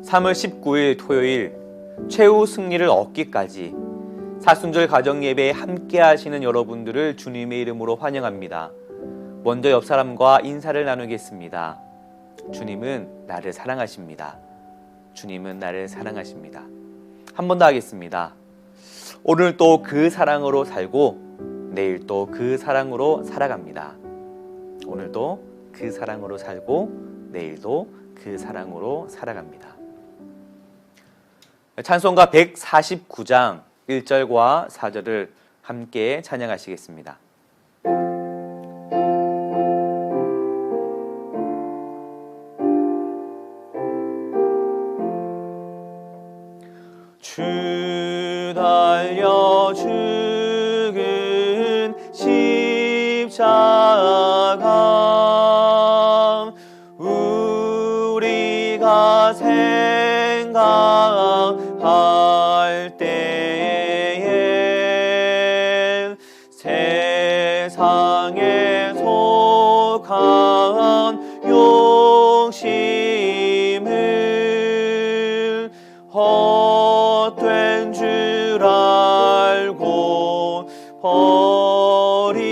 3월 19일 토요일 최후 승리를 얻기까지 사순절 가정예배에 함께 하시는 여러분들을 주님의 이름으로 환영합니다. 먼저 옆 사람과 인사를 나누겠습니다. 주님은 나를 사랑하십니다. 주님은 나를 사랑하십니다. 한 번 더 하겠습니다. 오늘 또 그 사랑으로 살고 내일 또 그 사랑으로 살아갑니다. 오늘도 그 사랑으로 살고 내일도 그 사랑으로 살아갑니다. 찬송가 149장 1절과 4절을 함께 찬양하시겠습니다. 주 달려 죽은 십자가 우리가 생각할 때에 세상에 속한 욕심을 헛된 줄 알고 버리네.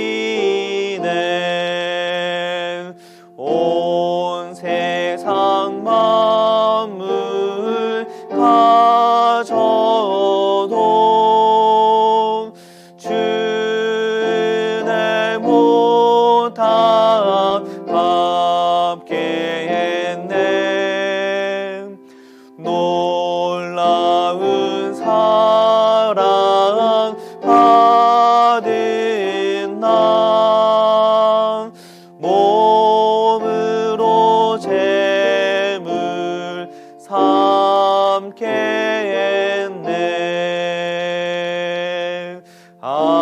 온 세상 만물 가져도 주의 못다 갚게 했네. 놀라운 사랑 받은 나 몸으로 재물 삼게 했네. 아멘.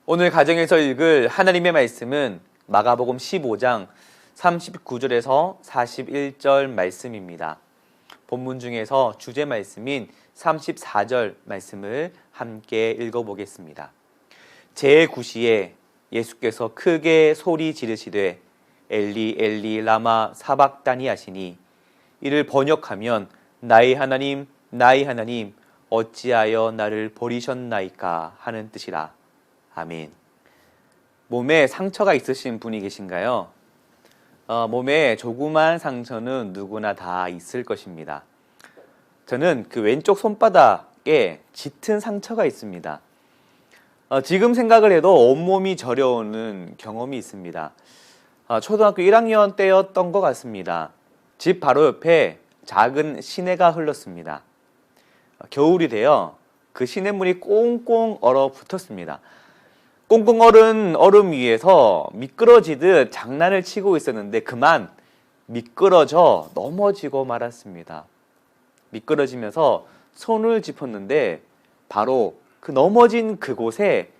오늘 가정에서 읽을 하나님의 말씀은 마가복음 15장 39절에서 41절 말씀입니다. 본문 중에서 주제 말씀인 34절 말씀을 함께 읽어보겠습니다. 제9시에 예수께서 크게 소리 지르시되 엘리 엘리 라마 사박다니 하시니 이를 번역하면 나의 하나님 나의 하나님 어찌하여 나를 버리셨나이까 하는 뜻이라. 아멘. 몸에 상처가 있으신 분이 계신가요? 몸에 조그만 상처는 누구나 다 있을 것입니다. 저는 그 왼쪽 손바닥에 짙은 상처가 있습니다. 지금 생각을 해도 온몸이 저려오는 경험이 있습니다. 초등학교 1학년 때였던 것 같습니다. 집 바로 옆에 작은 시내가 흘렀습니다. 겨울이 되어 그 시냇물이 꽁꽁 얼어붙었습니다. 꽁꽁 얼은 얼음 위에서 미끄러지듯 장난을 치고 있었는데 그만 미끄러져 넘어지고 말았습니다. 미끄러지면서 손을 짚었는데 바로 그 넘어진 그곳에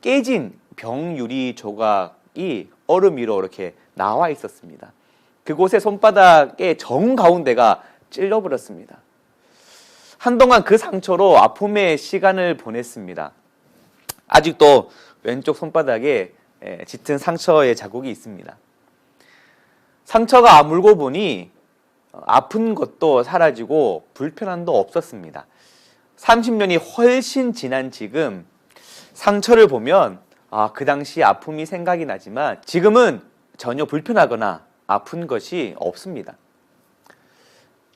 깨진 병유리 조각이 얼음 위로 이렇게 나와 있었습니다. 그곳에 손바닥의 정가운데가 찔러버렸습니다. 한동안 그 상처로 아픔의 시간을 보냈습니다. 아직도 왼쪽 손바닥에 짙은 상처의 자국이 있습니다. 상처가 아물고 보니 아픈 것도 사라지고 불편함도 없었습니다. 30년이 훨씬 지난 지금 상처를 보면 그 당시 아픔이 생각이 나지만 지금은 전혀 불편하거나 아픈 것이 없습니다.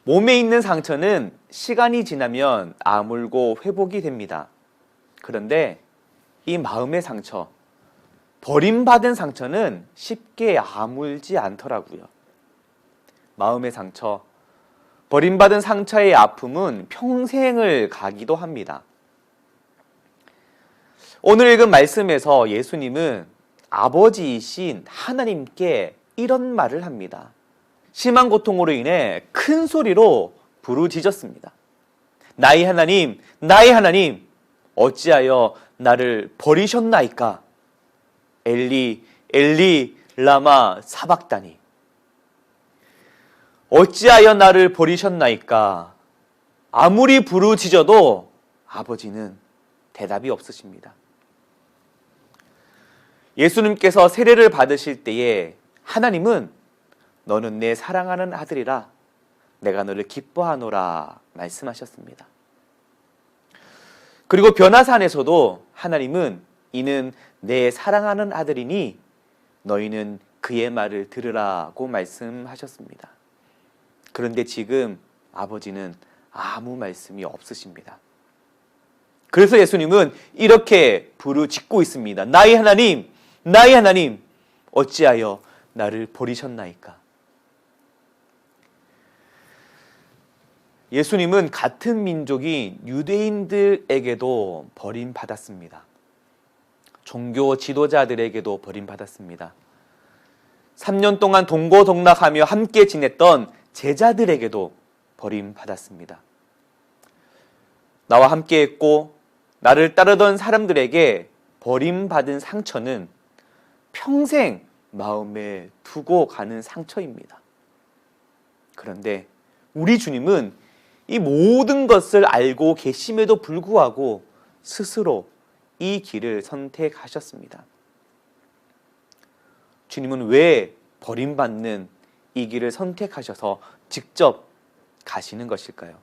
몸에 있는 상처는 시간이 지나면 아물고 회복이 됩니다. 그런데 이 마음의 상처, 버림받은 상처는 쉽게 아물지 않더라고요. 마음의 상처, 버림받은 상처의 아픔은 평생을 가기도 합니다. 오늘 읽은 말씀에서 예수님은 아버지이신 하나님께 이런 말을 합니다. 심한 고통으로 인해 큰 소리로 부르짖었습니다. 나의 하나님, 나의 하나님, 어찌하여 나를 버리셨나이까? 엘리, 엘리, 라마 사박다니. 어찌하여 나를 버리셨나이까? 아무리 부르짖어도 아버지는 대답이 없으십니다. 예수님께서 세례를 받으실 때에 하나님은 너는 내 사랑하는 아들이라 내가 너를 기뻐하노라 말씀하셨습니다. 그리고 변화산에서도 하나님은 이는 내 사랑하는 아들이니 너희는 그의 말을 들으라고 말씀하셨습니다. 그런데 지금 아버지는 아무 말씀이 없으십니다. 그래서 예수님은 이렇게 부르짖고 있습니다. 나의 하나님, 나의 하나님, 어찌하여 나를 버리셨나이까? 예수님은 같은 민족인 유대인들에게도 버림받았습니다. 종교 지도자들에게도 버림받았습니다. 3년 동안 동고동락하며 함께 지냈던 제자들에게도 버림받았습니다. 나와 함께 했고 나를 따르던 사람들에게 버림받은 상처는 평생 마음에 두고 가는 상처입니다. 그런데 우리 주님은 이 모든 것을 알고 계심에도 불구하고 스스로 이 길을 선택하셨습니다. 주님은 왜 버림받는 이 길을 선택하셔서 직접 가시는 것일까요?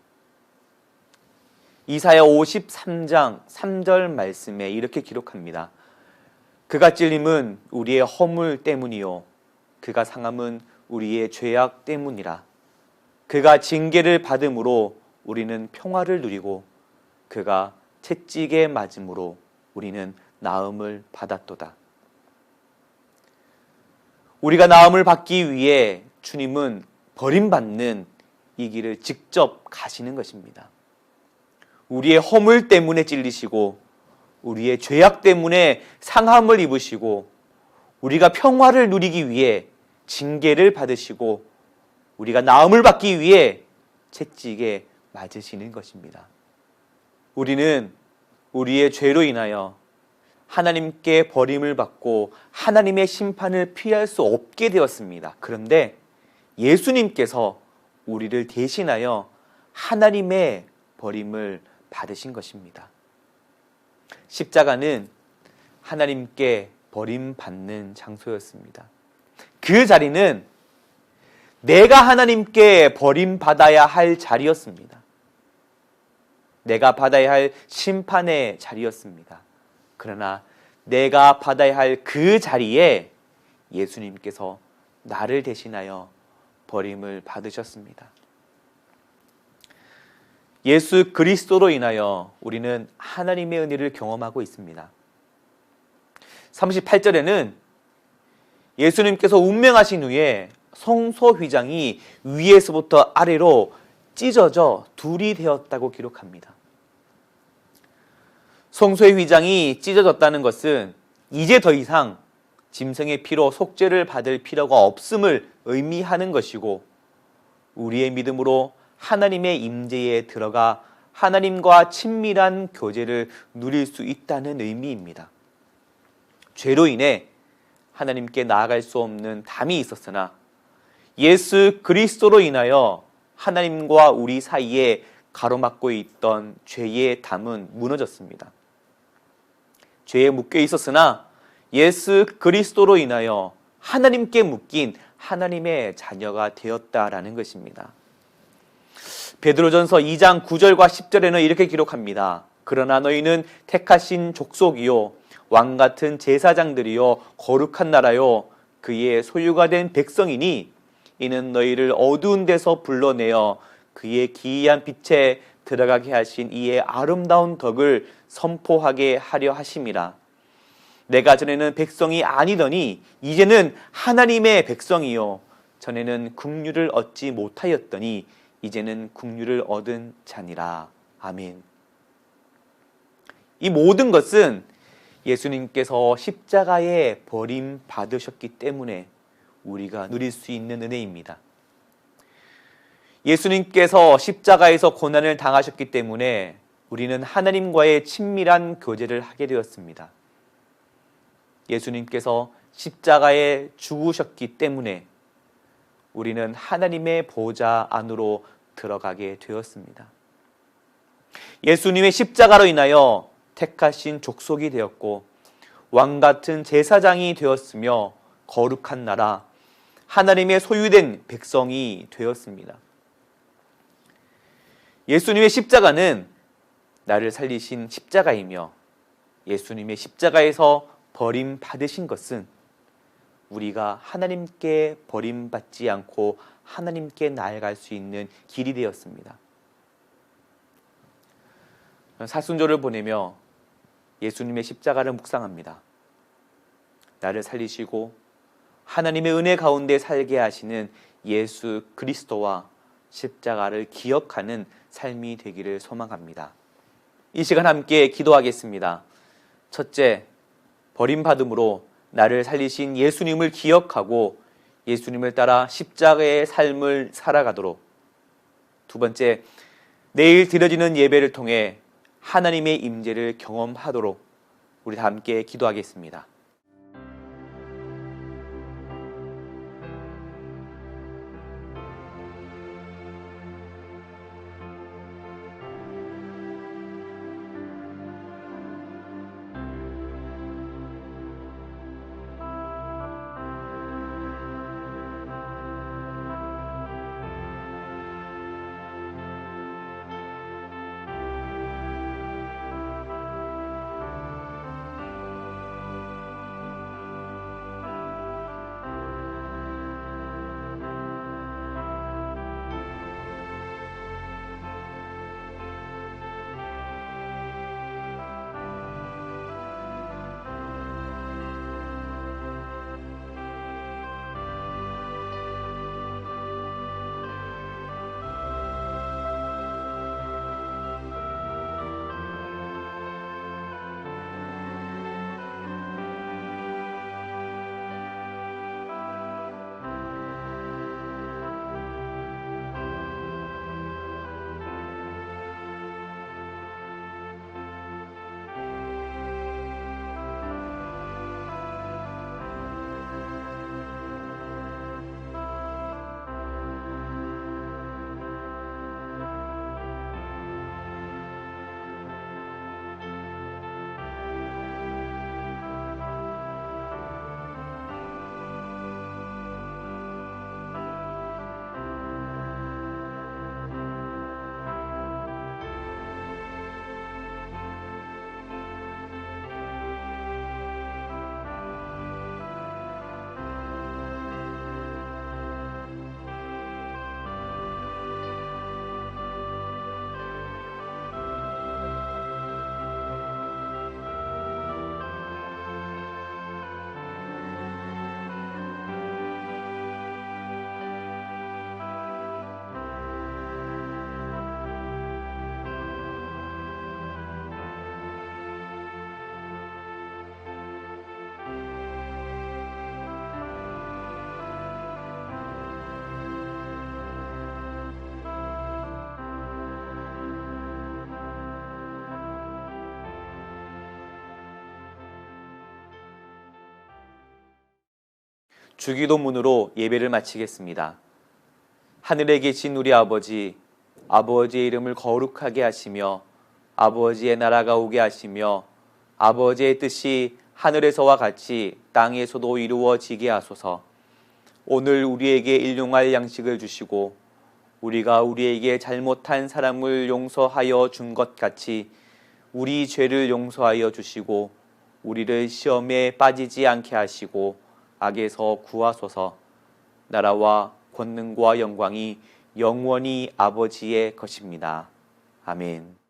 이사야 53장 3절 말씀에 이렇게 기록합니다. 그가 찔림은 우리의 허물 때문이요 그가 상함은 우리의 죄악 때문이라. 그가 징계를 받음으로 우리는 평화를 누리고 그가 채찍에 맞음으로 우리는 나음을 받았도다. 우리가 나음을 받기 위해 주님은 버림받는 이 길을 직접 가시는 것입니다. 우리의 허물 때문에 찔리시고 우리의 죄악 때문에 상함을 입으시고 우리가 평화를 누리기 위해 징계를 받으시고 우리가 나음을 받기 위해 채찍에 맞으시는 것입니다. 우리는 우리의 죄로 인하여 하나님께 버림을 받고 하나님의 심판을 피할 수 없게 되었습니다. 그런데 예수님께서 우리를 대신하여 하나님의 버림을 받으신 것입니다. 십자가는 하나님께 버림받는 장소였습니다. 그 자리는 내가 하나님께 버림받아야 할 자리였습니다. 내가 받아야 할 심판의 자리였습니다. 그러나 내가 받아야 할 그 자리에 예수님께서 나를 대신하여 버림을 받으셨습니다. 예수 그리스도로 인하여 우리는 하나님의 은혜를 경험하고 있습니다. 38절에는 예수님께서 운명하신 후에 성소휘장이 위에서부터 아래로 찢어져 둘이 되었다고 기록합니다. 성소의 휘장이 찢어졌다는 것은 이제 더 이상 짐승의 피로 속죄를 받을 필요가 없음을 의미하는 것이고 우리의 믿음으로 하나님의 임재에 들어가 하나님과 친밀한 교제를 누릴 수 있다는 의미입니다. 죄로 인해 하나님께 나아갈 수 없는 담이 있었으나 예수 그리스도로 인하여 하나님과 우리 사이에 가로막고 있던 죄의 담은 무너졌습니다. 죄에 묶여 있었으나 예수 그리스도로 인하여 하나님께 묶인 하나님의 자녀가 되었다라는 것입니다. 베드로전서 2장 9절과 10절에는 이렇게 기록합니다. 그러나 너희는 택하신 족속이요 왕같은 제사장들이요 거룩한 나라요 그의 소유가 된 백성이니 이는 너희를 어두운 데서 불러내어 그의 기이한 빛에 들어가게 하신 이의 아름다운 덕을 선포하게 하려 하심이라. 내가 전에는 백성이 아니더니 이제는 하나님의 백성이요 전에는 긍휼을 얻지 못하였더니 이제는 긍휼을 얻은 자니라. 아멘. 이 모든 것은 예수님께서 십자가에 버림받으셨기 때문에 우리가 누릴 수 있는 은혜입니다. 예수님께서 십자가에서 고난을 당하셨기 때문에 우리는 하나님과의 친밀한 교제를 하게 되었습니다. 예수님께서 십자가에 죽으셨기 때문에 우리는 하나님의 보좌 안으로 들어가게 되었습니다. 예수님의 십자가로 인하여 택하신 족속이 되었고 왕 같은 제사장이 되었으며 거룩한 나라, 하나님의 소유된 백성이 되었습니다. 예수님의 십자가는 나를 살리신 십자가이며 예수님의 십자가에서 버림받으신 것은 우리가 하나님께 버림받지 않고 하나님께 나아갈 수 있는 길이 되었습니다. 사순절을 보내며 예수님의 십자가를 묵상합니다. 나를 살리시고 하나님의 은혜 가운데 살게 하시는 예수 그리스도와 십자가를 기억하는 삶이 되기를 소망합니다. 이 시간 함께 기도하겠습니다. 첫째, 버림받음으로 나를 살리신 예수님을 기억하고 예수님을 따라 십자가의 삶을 살아가도록. 두 번째, 내일 드려지는 예배를 통해 하나님의 임재를 경험하도록 우리 다 함께 기도하겠습니다. 주기도문으로 예배를 마치겠습니다. 하늘에 계신 우리 아버지, 아버지의 이름을 거룩하게 하시며 아버지의 나라가 오게 하시며 아버지의 뜻이 하늘에서와 같이 땅에서도 이루어지게 하소서. 오늘 우리에게 일용할 양식을 주시고 우리가 우리에게 잘못한 사람을 용서하여 준 것 같이 우리 죄를 용서하여 주시고 우리를 시험에 빠지지 않게 하시고 악에서 구하소서. 나라와 권능과 영광이 영원히 아버지의 것입니다. 아멘.